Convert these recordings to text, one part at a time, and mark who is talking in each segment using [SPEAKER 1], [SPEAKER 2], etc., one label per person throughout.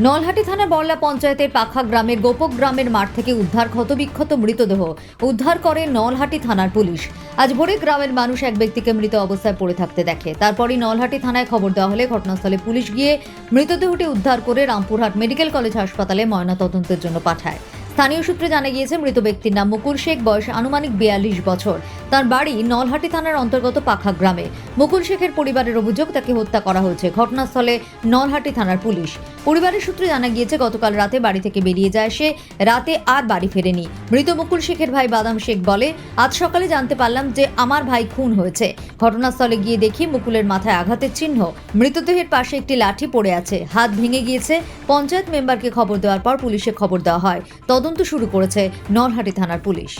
[SPEAKER 1] নলহাটি থানার বড়লা পঞ্চায়েতের পাখা গ্রামের গোপক গ্রামের মাঠ থেকে উদ্ধার ক্ষতবিক্ষত মৃতদেহ উদ্ধার করে নলহাটি থানার পুলিশ। আজ ভোরে গ্রামের মানুষ এক ব্যক্তিকে মৃত অবস্থায় পড়ে থাকতে দেখে। তারপরই নলহাটি থানায় খবর দেওয়া হলে ঘটনাস্থলে পুলিশ গিয়ে মৃতদেহটি উদ্ধার করে রামপুরহাট মেডিকেল কলেজ হাসপাতালে ময়নাতদন্তের জন্য পাঠায়। স্থানীয় সূত্রে জানা গিয়েছে মৃত ব্যক্তির নাম মুকুল শেখ, বয়স আনুমানিক 42 বছর। তার বাড়ি নলহাটি থানার অন্তর্গত পাখা গ্রামে। মুকুল শেখের পরিবারের অভিযোগ তাকে হত্যা করা হয়েছে। ঘটনাস্থলে নলহাটি থানার পুলিশ। পরিবারের সূত্রে জানা গিয়েছে গতকাল রাতে বাড়ি থেকে বেরিয়ে যায় সে, রাতে আর বাড়ি ফেরেনি। মৃত মুকুল শেখের ভাই বাদাম শেখ বলে, আজ সকালে জানতে পারলাম যে আমার ভাই খুন হয়েছে। ঘটনাস্থলে গিয়ে দেখি মুকুলের মাথায় আঘাতের চিহ্ন, মৃতদেহের পাশে একটি লাঠি পড়ে আছে, হাত ভেঙে গিয়েছে। পঞ্চায়েত মেম্বারকে খবর দেওয়ার পর পুলিশে খবর দেওয়া হয়। তদন্ত শুরু করেছে নলহাটি থানার পুলিশ।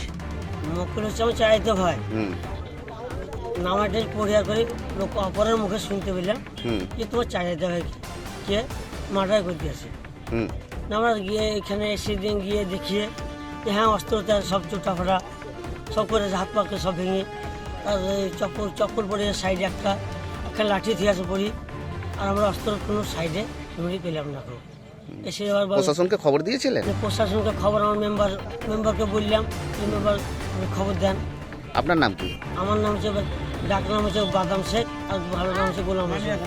[SPEAKER 2] মুকুল হচ্ছে আমার চাইতো ভাই, নামাটাই পরিহার করে লোক অপরের মুখে শুনতে পেলাম যে তোমার চাইতে ভাই কে মার্ডার করে দিয়েছে। আমরা গিয়ে এখানে সেদিন গিয়ে দেখিয়ে যে হ্যাঁ অস্ত্রটা সব চোটাফোটা সব করে হাত পাকে সব ভেঙে, তার চপ্পল পরে সাইডে একটা লাঠি দিয়ে আছে পড়ি, আর আমরা অস্ত্র কোনো সাইডে পেলাম না। এসে এবার
[SPEAKER 3] প্রশাসনকে খবর দিয়েছিলেন?
[SPEAKER 2] প্রশাসনকে খবর আমার মেম্বারকে বললাম, মেম্বার খবর দেন।
[SPEAKER 3] আপনার নাম কি?
[SPEAKER 2] আমার নাম হচ্ছে, ডাক নাম হচ্ছে বাদাম শেখ, আর ভালো নাম হচ্ছে গোলাম হোসেন।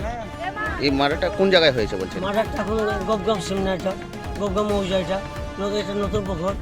[SPEAKER 3] এই মার্ডারটা কোন জায়গায় হয়েছে বলছেন?
[SPEAKER 2] মার্ডারটা এখন গোপগাঁও সেমিনারটা, গোপগাঁও মৌজা, এটা নতুন পুকুর।